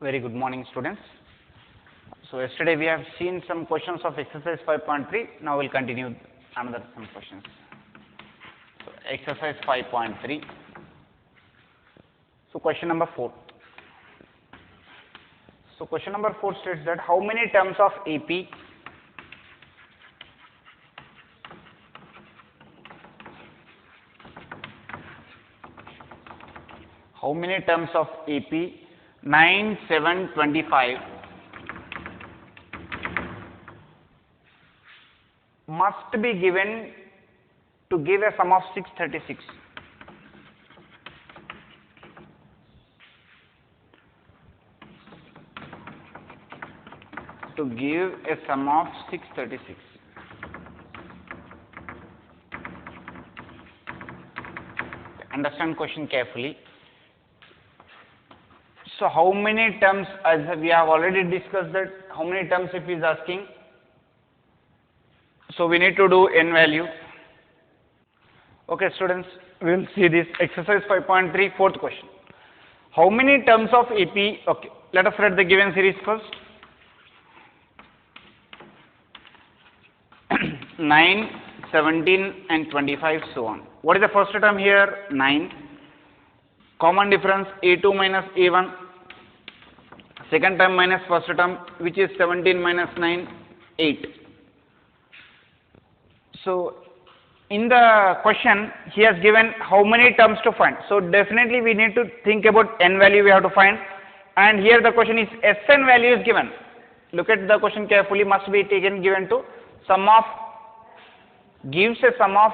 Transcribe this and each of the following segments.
Very good morning, students. So yesterday we have seen some questions of exercise 5.3. Now we'll continue another some questions. So exercise 5.3. So question number 4. So question number 4 states that how many terms of AP how many terms of AP 9, 7, 25 must be given to give a sum of 636. To give a sum of 636. Understand question carefully. So how many terms, as we have already discussed that, how many terms if he is asking? So we need to do n value. Okay students, we will see this exercise 5.3, fourth question. How many terms of AP, okay, let us write the given series first. 9, 17 and 25 so on. What is the first term here? 9. Common difference A2 minus A1. Second term minus first term, which is 17 minus 9, 8. So in the question he has given how many terms to find. So definitely we need to think about n value we have to find, and here the question is Sn value is given. Look at the question carefully, must be taken given to sum of, gives a sum of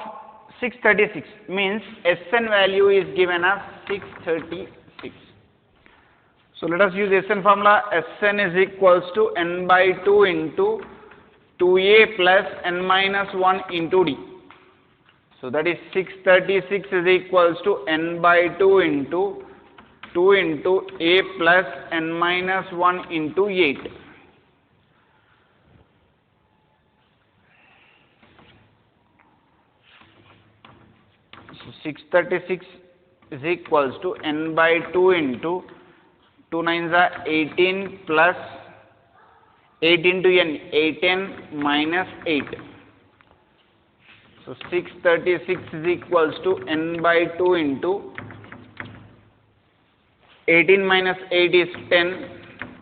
636, means Sn value is given as 636. So let us use Sn formula. Sn is equals to n by 2 into 2a plus n minus 1 into d. So that is 636 is equals to n by 2 into 2 into a plus n minus 1 into 8. So 636 is equals to n by 2 into 2 nines are 18 plus 8 into n, 8n minus 8. So 636 is equals to n by 2 into 18 minus 8 is 10,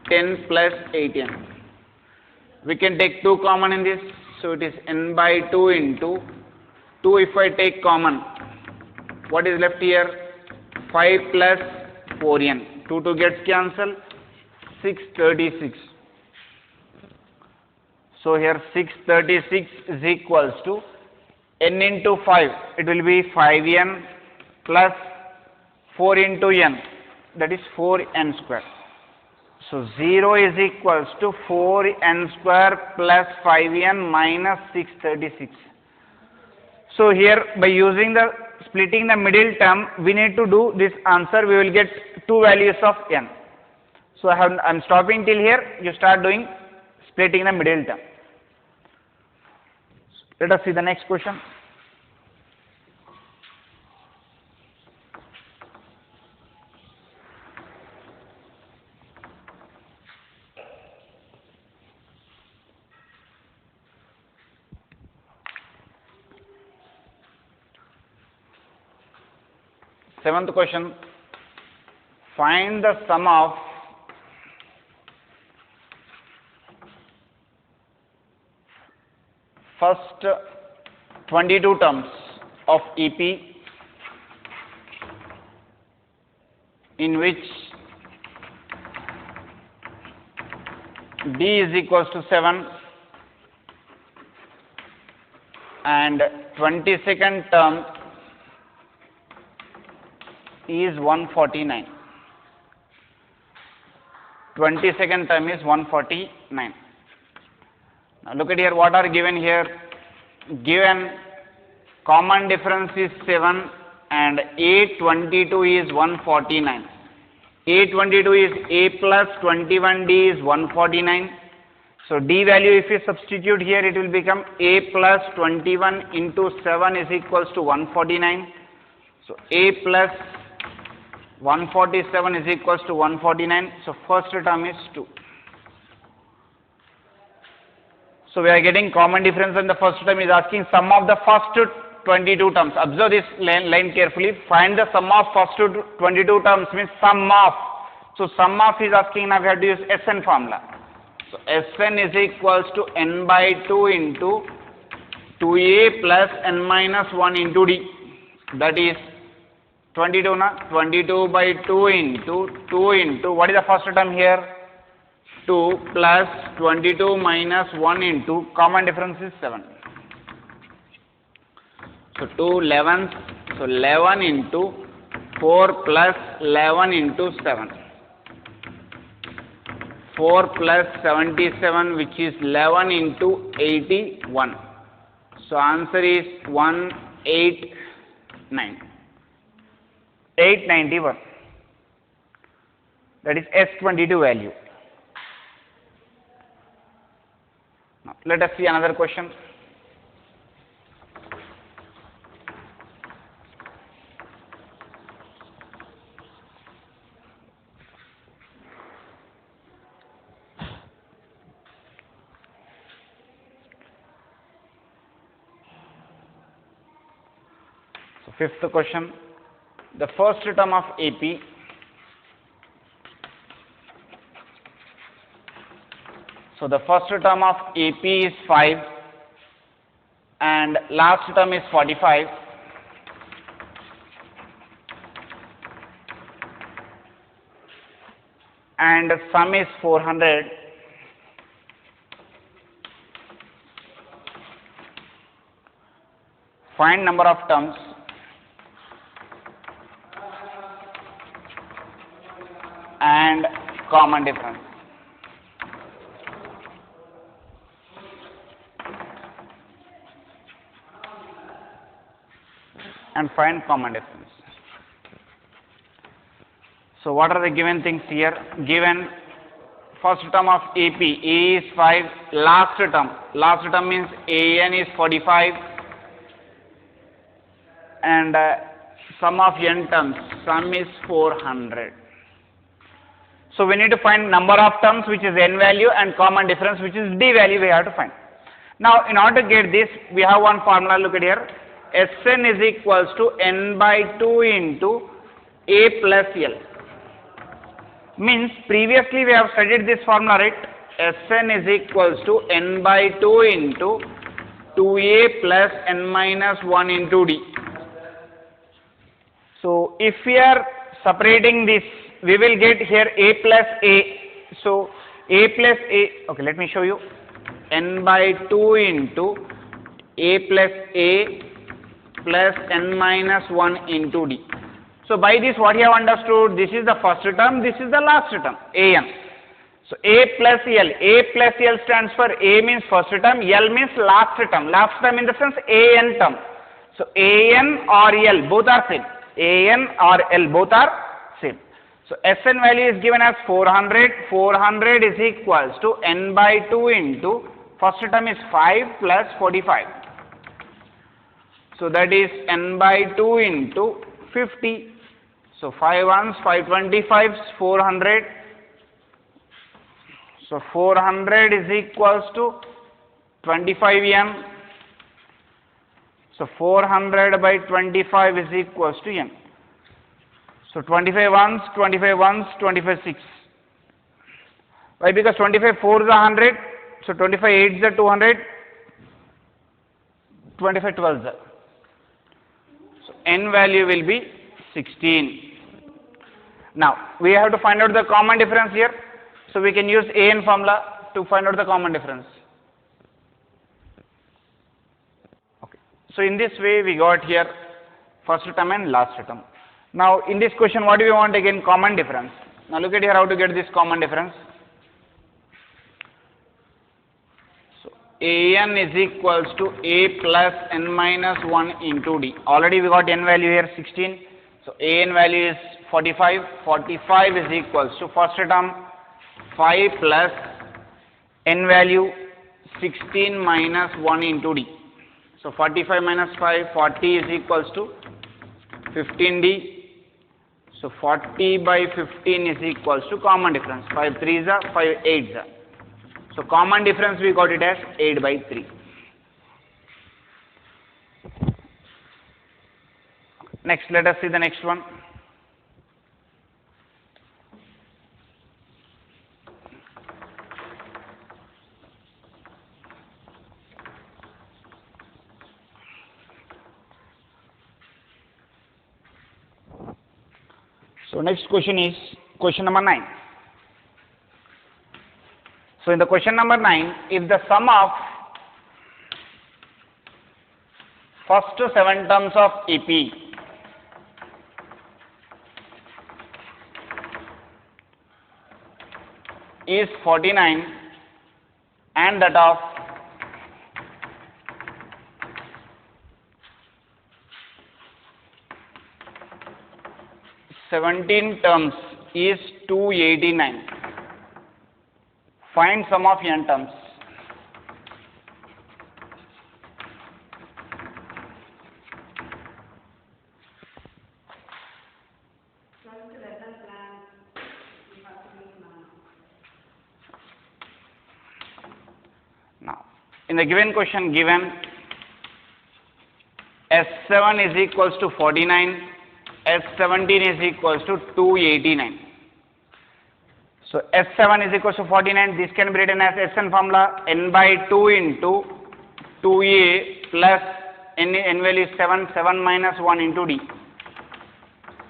10 plus 8n. We can take 2 common in this, so it is n by 2 into 2 if I take common. What is left here? 5 plus 4n. 2 gets cancelled, 636. So here 636 is equals to n into 5. It will be 5n plus 4 into n. That is 4n square. So 0 is equals to 4n square plus 5n minus 636. So here by using the splitting the middle term, we need to do this answer. We will get 2 values of n. So I am stopping till here. You start doing splitting the middle term. Let us see the next question. Seventh question, find the sum of first 22 terms of EP in which D is equals to 7 and 22nd term is 149. 22nd term is 149. Now look at here, what are given here? Given common difference is 7 and A22 is 149. A22 is A plus 21D is 149. So D value if you substitute here, it will become A plus 21 into 7 is equals to 149. So A plus 147 is equals to 149. So first term is 2. So we are getting common difference, and the first term is asking sum of the first 22 terms. Observe this line carefully. Find the sum of first 22 terms means sum of. So sum of is asking, now we have to use Sn formula. So Sn is equals to n by 2 into 2a plus n minus 1 into d. That is 22 na? 22 by 2 into what is the first term here? 2 plus 22 minus 1 into common difference is 7. So 2 11, so 11 into 4 plus 11 into 7. 4 plus 77, which is 11 into 81. So answer is 189. 891. That is S22 value. Now, let us see another question. So fifth question. The first term of AP so the first term of AP is 5 and last term is 45 and sum is 400. Find number of terms and common difference. And find common difference. So what are the given things here? Given first term of AP, A is 5, last term means AN is 45 and sum of n terms, sum is 400. So we need to find number of terms which is n value and common difference which is d value we have to find. Now in order to get this we have one formula, look at here. Sn is equals to n by 2 into a plus l. Means previously we have studied this formula, right? Sn is equals to n by 2 into 2a plus n minus 1 into d. So if we are separating this, we will get here a plus a. So a plus a, okay, let me show you. N by 2 into a plus a plus n minus 1 into d. So by this what you have understood, this is the first term, this is the last term, an. So a plus l stands for a means first term, l means last term in the sense an term. So an or l both are same, an or l both are same. So Sn value is given as 400, 400 is equals to n by 2 into first term is 5 plus 45. So that is n by 2 into 50. So 5 ones, 525 is 400. So 400 is equals to 25m. So 400 by 25 is equals to m. So 25 ones, 25 6. Why? Because 25 4 is 100. So 25 8 is 200. 25 12 is. So n value will be 16. Now we have to find out the common difference here. So we can use an formula to find out the common difference. Okay. So in this way we got here first term and last term. Now in this question what do we want again? Common difference. Now look at here how to get this common difference. So an is equals to a plus n minus 1 into d. Already we got n value here 16. So an value is 45. 45 is equals to first term 5 plus n value 16 minus 1 into d. So 45 minus 5, 40 is equals to 15d. So 40 by 15 is equals to common difference. 5 3s are 5 8s are. So common difference we got it as 8 by 3. Next, let us see the next one. So next question is question number 9. So in the question number 9, if the sum of first 7 terms of AP is 49 and that of (17) terms is 289. Find sum of n terms. Now, in the given question given S7 is equals to 49, S17 is equals to 289. So S7 is equals to 49, this can be written as Sn formula n by 2 into 2a plus n value is 7, 7 minus 1 into d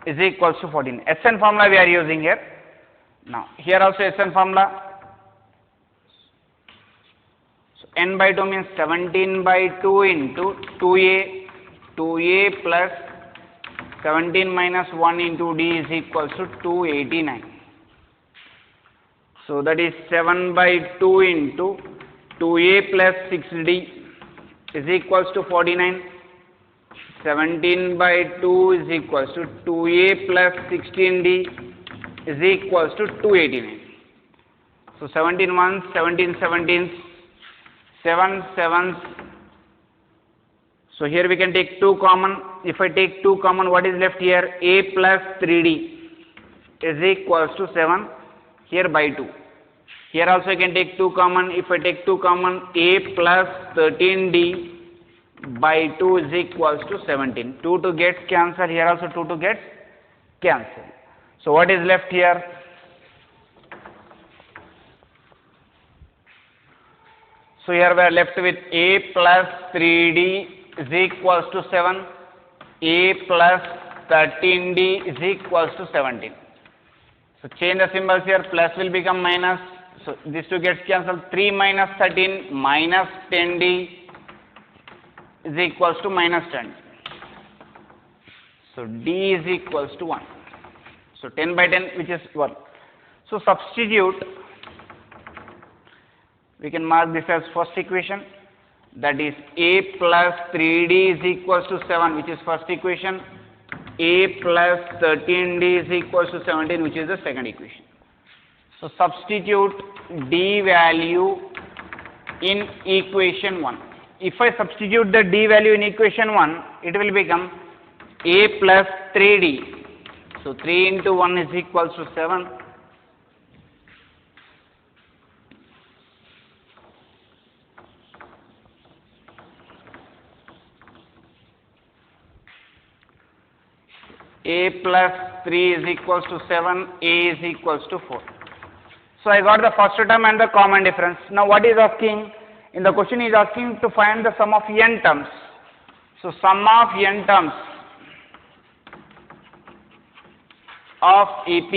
is equals to 14. Sn formula we are using here. Now here also Sn formula. So n by 2 means 17 by 2 into 2a plus 17 minus 1 into d is equals to 289. So that is 7 by 2 into 2a plus 6d is equals to 49. 17 by 2 is equals to 2a plus 16d is equals to 289. So 17 ones, 17 17s, 7 7s. So here we can take 2 common. If I take 2 common, what is left here? A plus 3d is equals to 7 here by 2. Here also I can take 2 common. If I take 2 common, a plus 13d by 2 is equals to 17. 2 to get cancelled. Here also 2 to get cancelled. So what is left here? So here we are left with a plus 3d is equals to 7, a plus 13d is equals to 17. So change the symbols here, plus will become minus. So these two gets cancelled. 3 minus 13 minus 10d is equals to minus 10. So d is equals to 1. So 10 by 10 which is 1. So substitute, we can mark this as first equation, that is a plus 3d is equals to 7 which is first equation, a plus 13d is equals to 17 which is the second equation. So substitute d value in equation 1. If I substitute the d value in equation 1, it will become a plus 3d. So 3 into 1 is equals to 7. A plus 3 is equals to 7, a is equals to 4. So I got the first term and the common difference. Now what is asking? In the question is asking to find the sum of n terms. So sum of n terms of AP,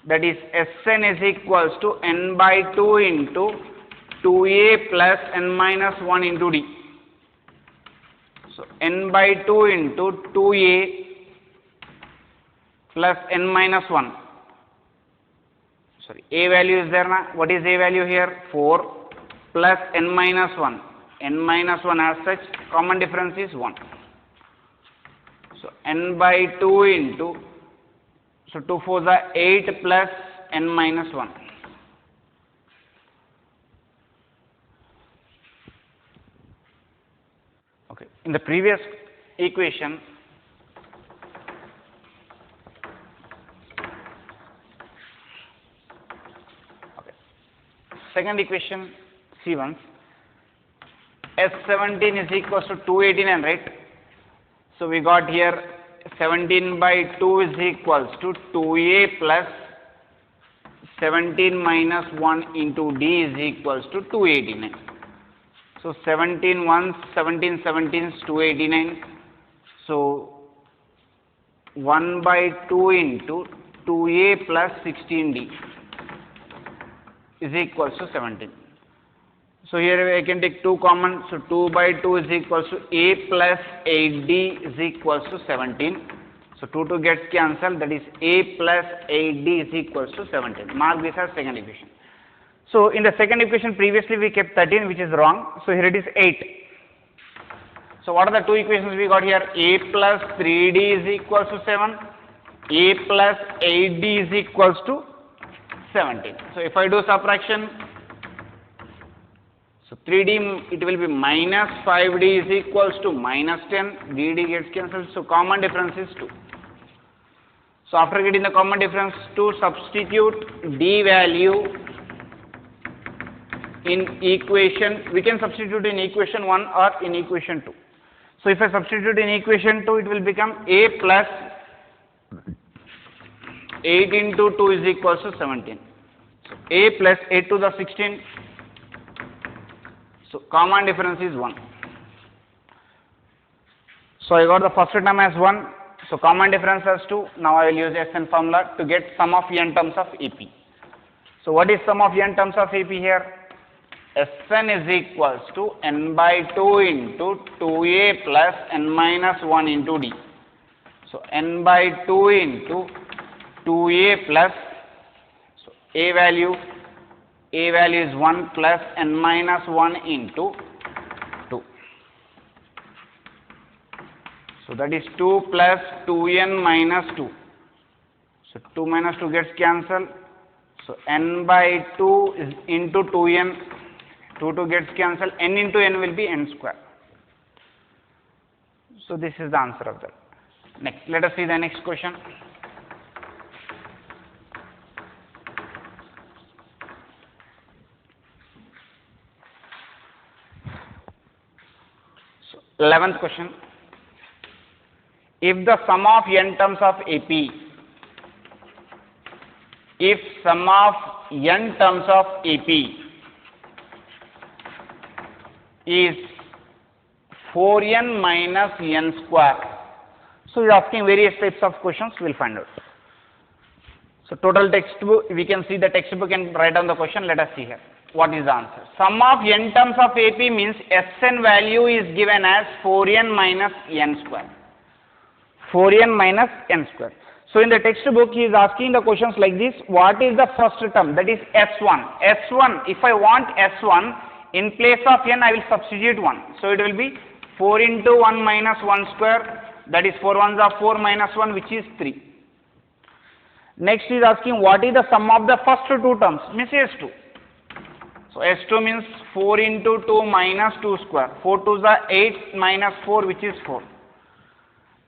that is Sn is equals to n by 2 into 2a plus n minus 1 into d. So n by 2 into 2a plus n minus 1. Sorry, a value is there now. What is a value here? 4 plus n minus 1. N minus 1 as such, common difference is 1. So n by 2 into, so 2 4s are 8 plus n minus 1. Okay, in the previous equation, second equation, see once. S17 is equals to 289, right? So we got here 17 by 2 is equals to 2a plus 17 minus 1 into d is equals to 289. So 17 ones, 17 17s, 289. So 1 by 2 into 2a plus 16d is equals to 17. So here I can take 2 common. So 2 by 2 is equals to a plus 8d is equals to 17. So 2 gets cancelled, that is a plus 8d is equals to 17. Mark this as second equation. So in the second equation previously we kept 13, which is wrong. So here it is 8. So what are the two equations we got here? A plus 3d is equals to 7. A plus 8d is equals to 17. So if I do subtraction, so 3d it will be minus 5d is equals to minus 10. dd gets cancelled. So common difference is 2. So after getting the common difference, to substitute d value in equation, we can substitute in equation 1 or in equation 2. So if I substitute in equation 2, it will become a plus 8 into 2 is equals to 17. So a plus 8 to the 16. So common difference is 1. So I got the first term as 1. So common difference as 2. Now I will use SN formula to get sum of n terms of AP. So what is sum of n terms of AP here? Sn is equals to n by 2 into 2a plus n minus 1 into d. So n by 2 into 2a plus, so a value is 1 plus n minus 1 into 2. So that is 2 plus 2n minus 2. So 2 minus 2 gets cancelled. So n by 2 is into 2n. 2 gets cancelled. N into n will be n square. So this is the answer of that. Next, let us see the next question. So 11th question. If the sum of n terms of AP, if sum of n terms of AP is 4n minus n square. So we are asking various types of questions, we will find out. So total textbook, we can see the textbook and write down the question. Let us see here. What is the answer? Sum of n terms of AP means Sn value is given as 4n minus n square. 4n minus n square. So in the textbook he is asking the questions like this. What is the first term? That is S1. S1, if I want S1, in place of n I will substitute 1. So it will be 4 into 1 minus 1 square, that is 4 ones are 4 minus 1, which is 3. Next is asking what is the sum of the first two terms, means S2. So S2 means 4 into 2 minus 2 square, 4 2s are 8 minus 4, which is 4.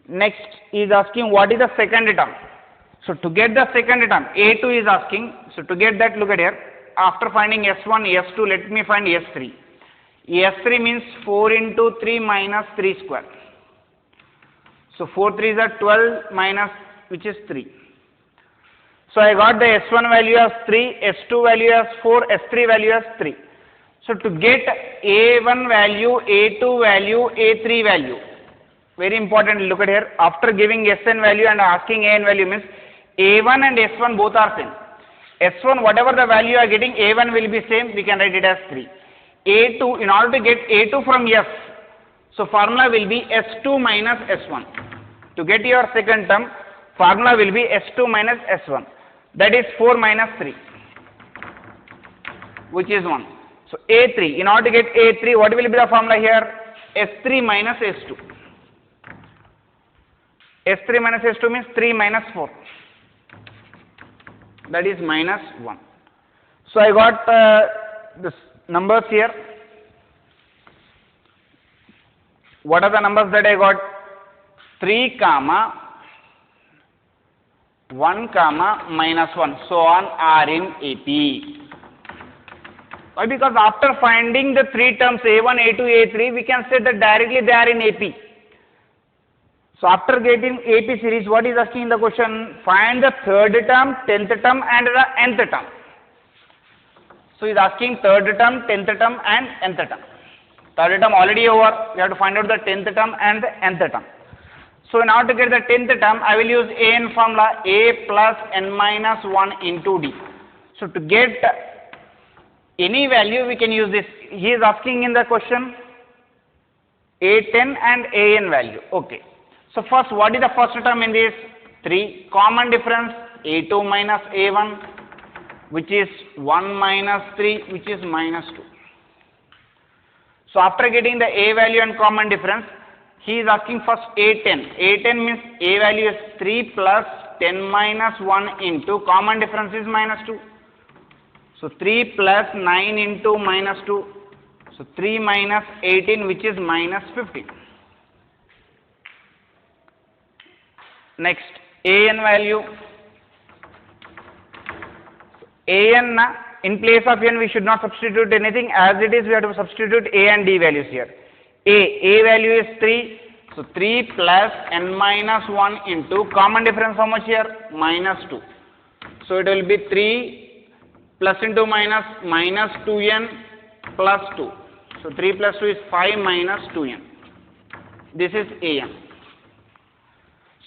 Next is asking what is the second term. So to get the second term, A2 is asking, so to get that, look at here. After finding S1, S2, let me find S3. S3 means 4 into 3 minus 3 square. So 4 3s are 12 minus, which is 3. So I got the S1 value as 3, S2 value as 4, S3 value as 3. So to get A1 value, A2 value, A3 value, very important, look at here. After giving Sn value and asking An value means A1 and S1 both are same. S1, whatever the value you are getting, A1 will be same, we can write it as 3. A2, in order to get A2 from S, so formula will be S2 minus S1. To get your second term, formula will be S2 minus S1. That is 4 minus 3, which is 1. So A3, in order to get A3, what will be the formula here? S3 minus S2. S3 minus S2 means 3 minus 4. That is minus 1. So I got this numbers here. What are the numbers that I got? 3 comma 1 comma minus 1, so on are in AP. Why? Because after finding the three terms A1, A2, A3, we can say that directly they are in AP. So after getting AP series, what is asking in the question? Find the third term, 10th term and the nth term. So is asking third term, 10th term and nth term. Third term already over, we have to find out the 10th term and the nth term. So in order to get the 10th term, I will use AN formula, A plus N minus 1 into D. So to get any value, we can use this. He is asking in the question A10 and AN value. Okay. So first, what is the first term in this? 3. Common difference, A2 minus A1, which is 1 minus 3, which is minus 2. So after getting the A value and common difference, he is asking first A10. A10 means A value is 3 plus 10 minus 1 into common difference is minus 2. So 3 plus 9 into minus 2. So 3 minus 18, which is minus 15. Next, AN value. AN, in place of N, we should not substitute anything. As it is, we have to substitute A and D values here. A value is 3. So 3 plus N minus 1 into common difference how much here? Minus 2. So it will be 3 plus into minus, minus 2n plus 2. So 3 plus 2 is 5 minus 2n. This is AN.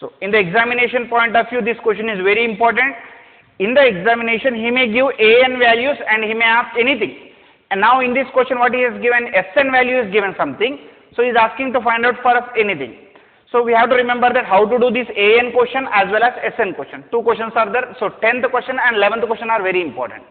So in the examination point of view, this question is very important. In the examination, he may give AN values and he may ask anything. And now in this question, what he has given, SN value is given something. So he is asking to find out for us anything. So we have to remember that how to do this AN question as well as SN question. Two questions are there. So 10th question and 11th question are very important.